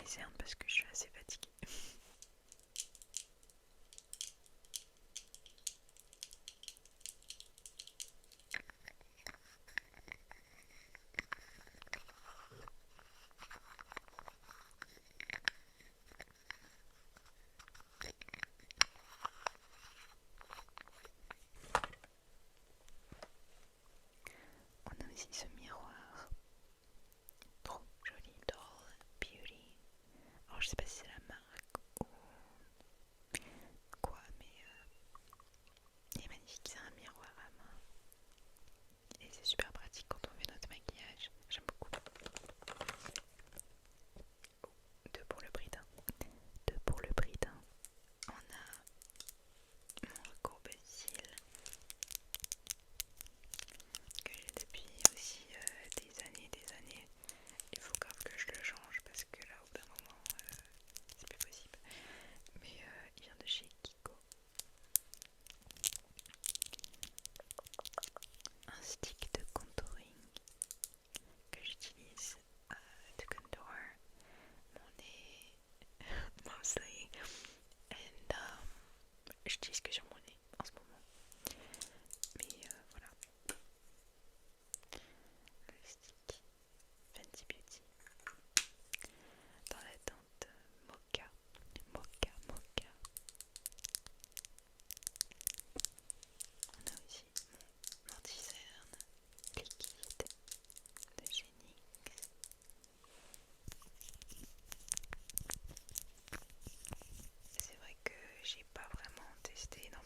les cernes parce que je suis assez fatiguée. On a aussi ce miroir, trop joli, Doll Beauty. Alors je sais pas si c'est la marque ou quoi, mais il est magnifique, c'est un miroir à main. Et c'est super pratique quand on fait notre maquillage, j'aime beaucoup. Deux pour le prix d'un. Deux pour le prix d'un. On a mon courbe-cils que j'ai depuis aussi des années. Il faut grave que je le change parce que là au bout d'un moment c'est plus possible. Mais il vient de chez Kiko. Un stick de contouring que j'utilise de contour mon nez mostly. And j'utilise que sur mon nez en ce moment. Mais voilà. Le stick Fenty Beauty dans la teinte mocha. Mocha, mocha. On a aussi mon anti-cerne liquide de chez NYX. C'est vrai que j'ai pas vraiment testé dans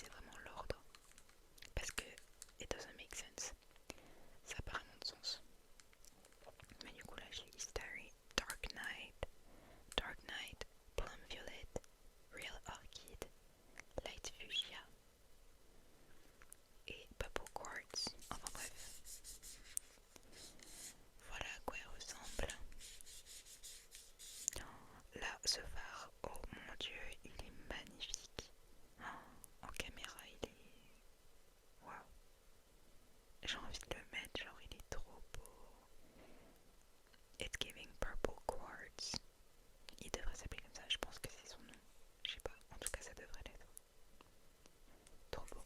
c'est vraiment l'ordre. Parce que it doesn't make sense. Ça n'a pas vraiment de sens. Mais du coup là je lis Starry, Dark Knight, Plum Violet, Real Orchid, Light Fuchsia et Purple Quartz. Enfin bref. Voilà à quoi il ressemble. Là, ce phare, oh mon dieu, il est magnifique. En caméra, il est... Waouh. J'ai envie de le mettre, genre il est trop beau. It's Giving Purple Quartz. Il devrait s'appeler comme ça, je pense que c'est son nom. Je sais pas, en tout cas ça devrait l'être. Trop beau.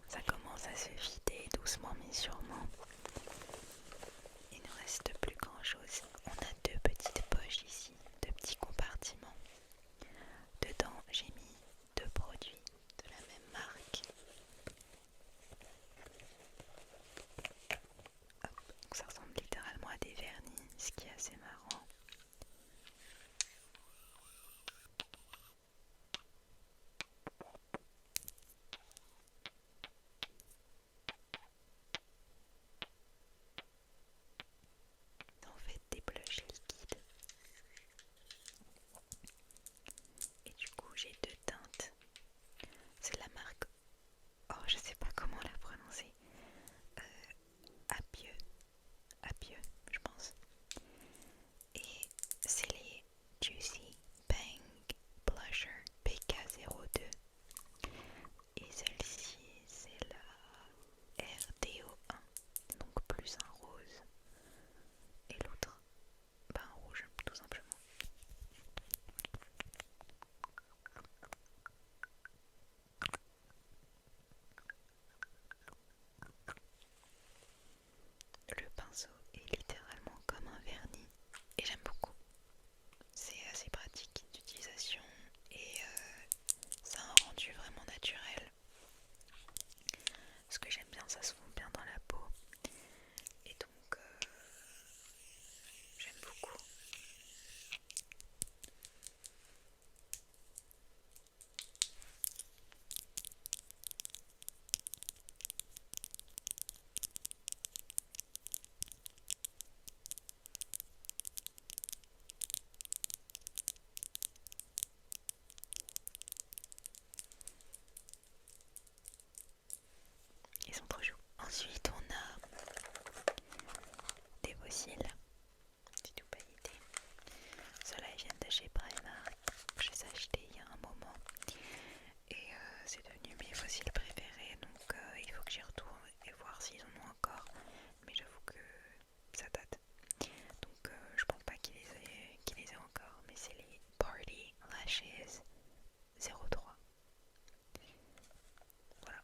Ça commence à se vider doucement mais sûrement. Il ne reste plus grand chose. On a deux petites poches ici, deux petits compartiments. Dedans j'ai mis deux produits de la même marque. Hop, donc ça ressemble littéralement à des vernis, ce qui est assez marrant. En fait des blushs liquides. Et du coup j'ai deux teintes. C'est la marque, oh je sais pas comment la prononcer, Apieux je pense. Et c'est les Juicy Bang Blusher PK02. Et celle-ci c'est la RDO1, donc plus un rose. Et l'autre, bah un rouge tout simplement. Le pinceau est littéralement comme un vernis et j'aime beaucoup. C'est assez pratique d'utilisation et ça a un rendu vraiment naturel. Ce que j'aime bien, ça se fond bien dans la peau et donc j'aime beaucoup. Ils sont trop chauds. Ensuite on a des fossiles, c'est tout pailleté. Ceux-là ils viennent de chez Primark. Je les ai achetés il y a un moment. Et c'est devenu mes fossiles préférés. Donc il faut que j'y retourne et voir s'ils en ont encore. Mais j'avoue que ça date. Donc je pense pas qu'ils les aient encore. Mais c'est les Party Lashes 03. Voilà.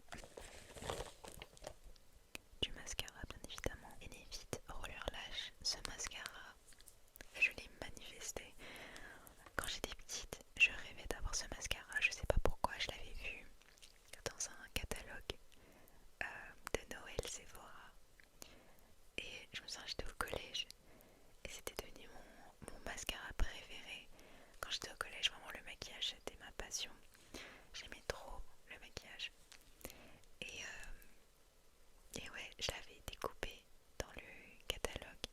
Du mascara bien évidemment. Benefit Roller Lash. Ce mascara, je l'ai manifesté. Quand j'étais petite, je rêvais d'avoir ce mascara. Je sais pas pourquoi, je l'avais vu dans un catalogue de Noël Sephora. Et je me souviens, j'étais au collège et c'était devenu mon mascara préféré. Quand j'étais au collège, vraiment le maquillage c'était ma passion. J'aimais trop le maquillage. Et ouais, je l'avais découpé dans le catalogue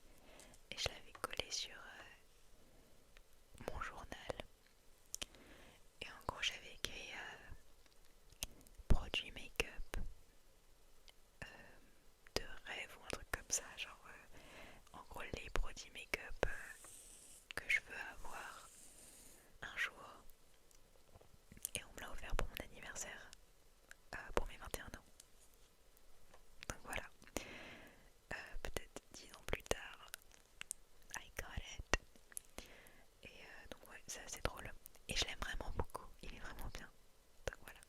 et je l'avais collé sur mon journal. Et en gros, j'avais écrit produit make-up de rêve ou un truc comme ça. Genre, en gros, les produits make-up que je veux avoir un jour. Et on me l'a offert pour mon anniversaire, pour mes 21 ans. Donc voilà, peut-être 10 ans plus tard, I got it. Et donc ouais, c'est assez drôle. Et je l'aime vraiment beaucoup, il est vraiment bien. Donc voilà,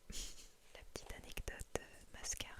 la petite anecdote mascara.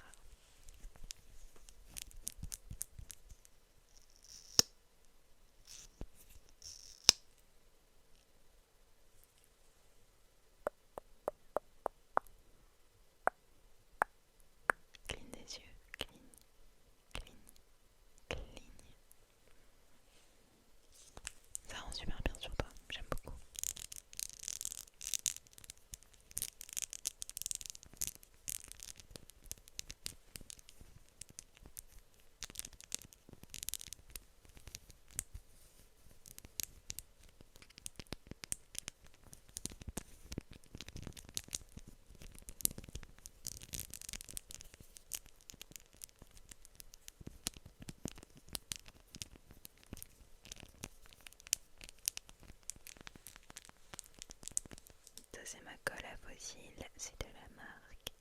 fossiles, c'est de la marque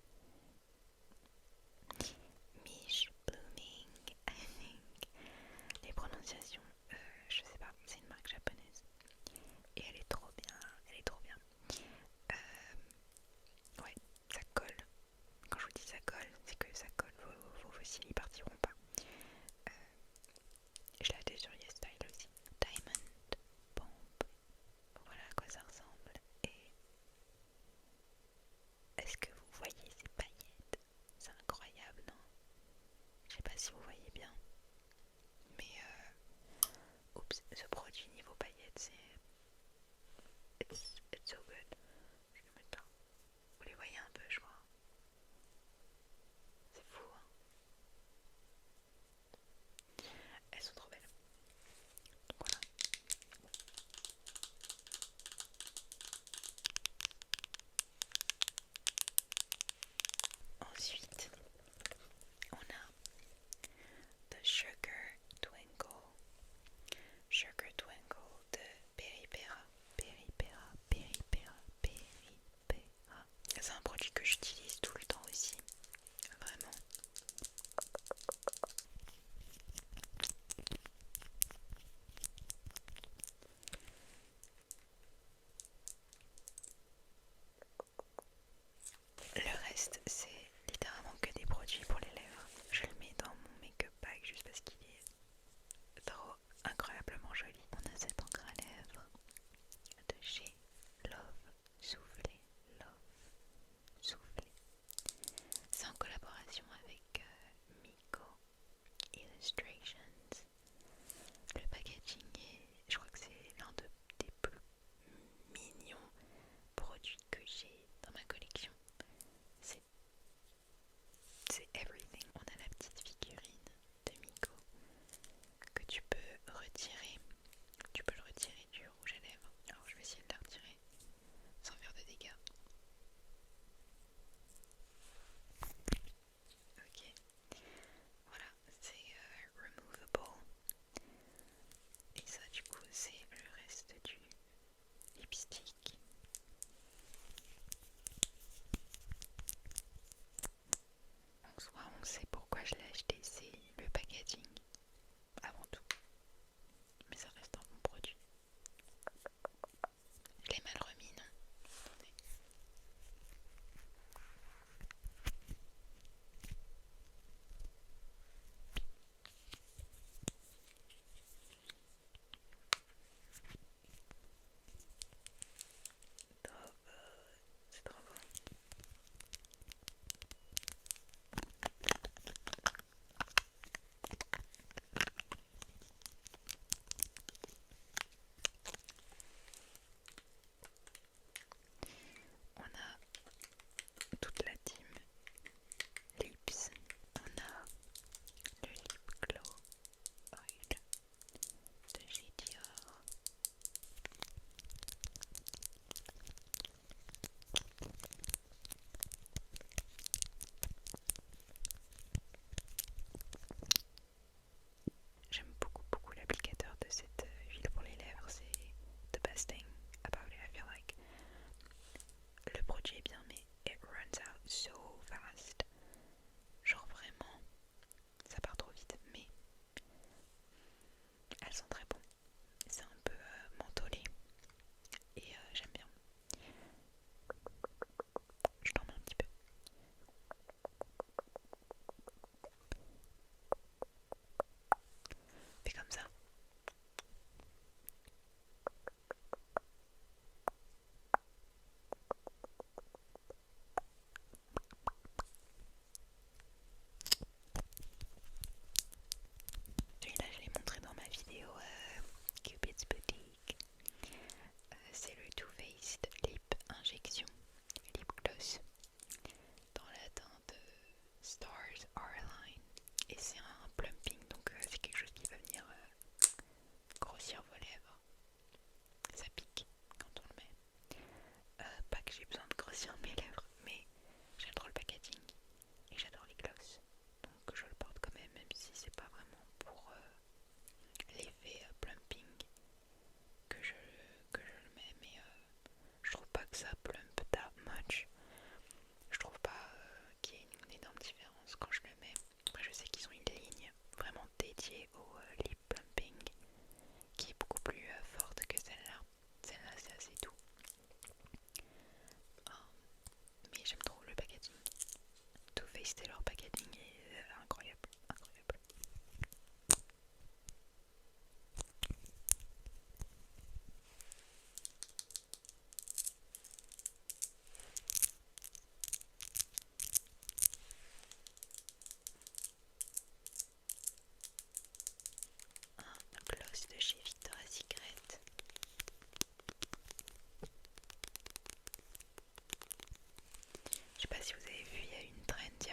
Mish Blooming, I think. Les prononciations, je sais pas, c'est une marque japonaise. Et elle est trop bien, elle est trop bien. Ouais, ça colle. Quand je vous dis ça colle, c'est que ça colle, vos fossiles ils partiront pas. Je l'ai sur YesStyle aussi. Diamond Bomb. Voilà à quoi ça ressemble. Et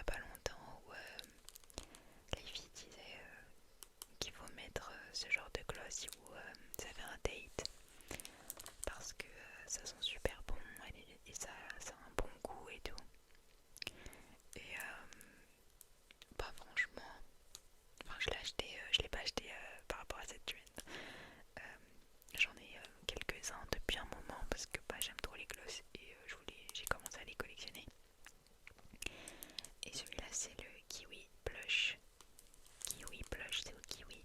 pas longtemps où les filles disaient qu'il faut mettre ce genre de gloss si vous avez un date parce que ça sent super bon et ça a un bon goût et tout. Et bah franchement, enfin je l'ai pas acheté par rapport à cette trend. J'en ai quelques-uns depuis un moment parce que bah, j'aime trop les gloss et j'ai commencé à les collectionner. Et celui-là c'est le Kiwi Blush. Kiwi Blush, c'est au kiwi.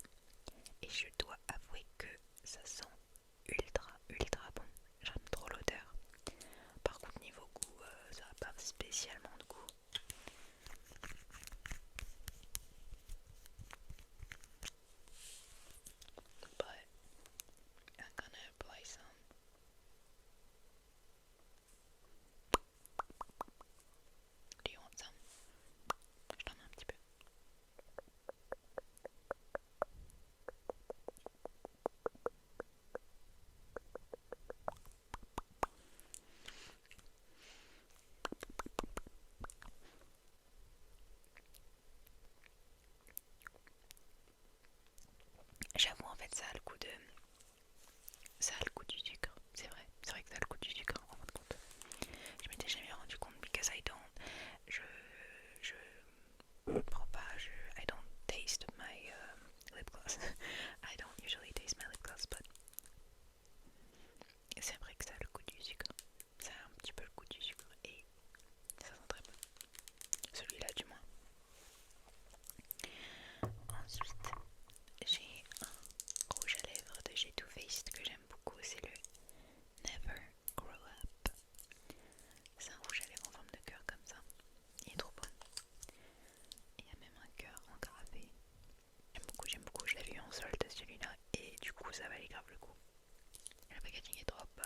Et je dois avouer que ça sent ultra bon. J'aime trop l'odeur. Par contre niveau goût, ça n'a pas spécialement de goût. But I'm gonna apply some. Do you want some? Je t'en mets un petit peu. J'avoue en fait ça a le goût de... Ça a le goût du sucre, c'est vrai que ça a le goût du sucre en fin de compte. Je m'étais jamais rendu compte because I don't... Je prends pas, I don't taste my lip gloss. I don't usually taste my lip gloss, but c'est vrai que ça a le goût du sucre. Ça a un petit peu le goût du sucre et ça sent très bon. Celui-là du moins. Ensuite, j'ai un rouge à lèvres de chez Too Faced que j'aime beaucoup, c'est le Never Grow Up. C'est un rouge à lèvres en forme de cœur comme ça. Il est trop beau. Il y a même un cœur engravé. J'aime beaucoup, je l'avais eu en solde celui-là et du coup ça valait grave le coup. Le packaging est trop beau.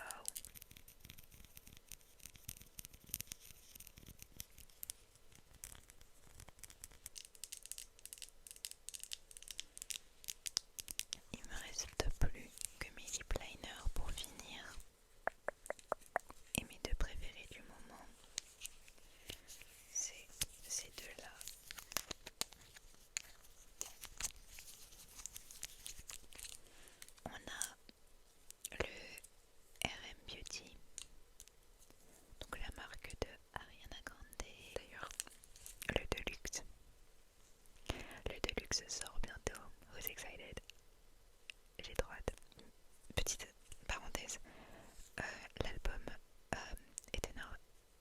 Il me reste plus que mes lip liners pour finir. Et mes deux préférés du moment, c'est ces deux-là. On a le RM Beauty, donc la marque de Ariana Grande. D'ailleurs, le Deluxe. Le Deluxe sort bientôt. Who's excited? J'ai trop hâte. Petite parenthèse, l'album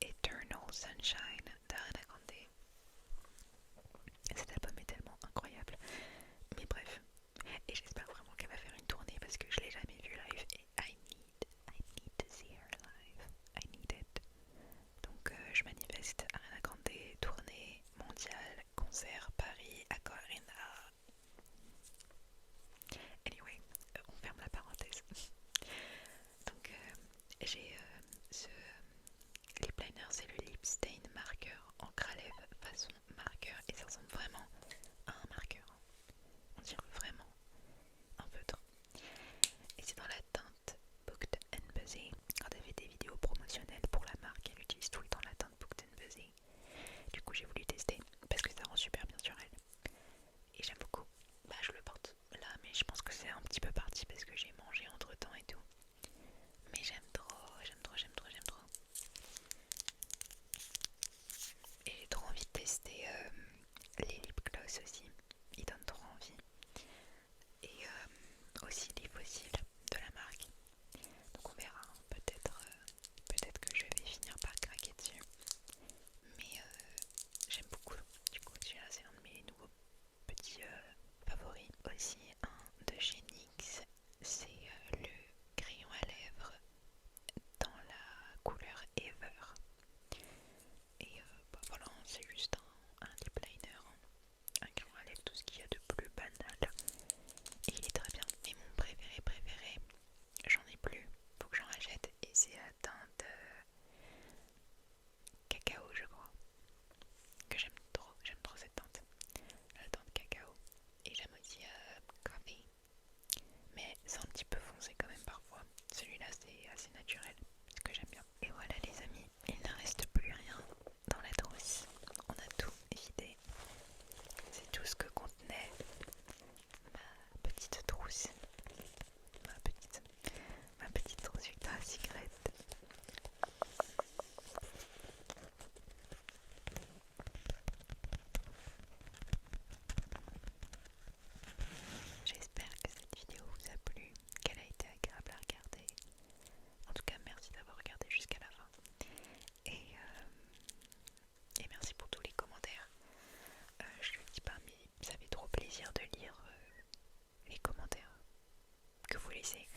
Eternal Sunshine d'Ariana Grande. Cet album est tellement incroyable. Mais bref, et j'espère vraiment qu'elle va faire une tournée parce que je l'ai jamais vue live et I need to see her live. I need it. Donc je manifeste Ariana Grande, tournée mondiale, concert Paris, Accor Arena. Anyway, on ferme la parenthèse. Donc j'ai ce lip liner, c'est le Lip Stain Marker encre à lèvres façon marqueur et ça ressemble vraiment à un marqueur. On dirait vraiment un feutre. Et c'est dans la teinte Booked and Busy. Quand elle fait des vidéos promotionnelles pour la marque, elle utilise tout le temps la teinte Booked and Busy. Du coup j'ai voulu tester parce que ça rend super bien sur elle. Et j'aime beaucoup. Bah je le porte là mais je pense que c'est un petit peu parti parce que j'ai mangé entre temps et tout. Mais j'aime trop. Et j'ai trop envie de tester les lip gloss aussi. Ils donnent trop envie. Et aussi les fossiles de la marque. Donc on verra, hein. Peut-être que je vais finir par craquer dessus. Mais j'aime beaucoup. Du coup celui-là c'est un de mes nouveaux petits favoris. Aussi un de chez NYX, c'est le crayon à lèvres dans la couleur Ever. Et bah voilà, c'est juste un lip liner, un crayon à lèvres, tout ce qu'il y a de plus banal. Et il est très bien. Et mon préféré, j'en ai plus, faut que j'en rachète. Et c'est la teinte cacao, je crois. Que j'aime trop cette teinte. La teinte cacao. Et j'aime aussi coffee. Mais c'est un petit peu foncé quand même parfois. Celui-là c'est assez naturel, ce que j'aime bien. Et voilà les amis, il ne reste plus rien dans la trousse. On a tout vidé. lycée.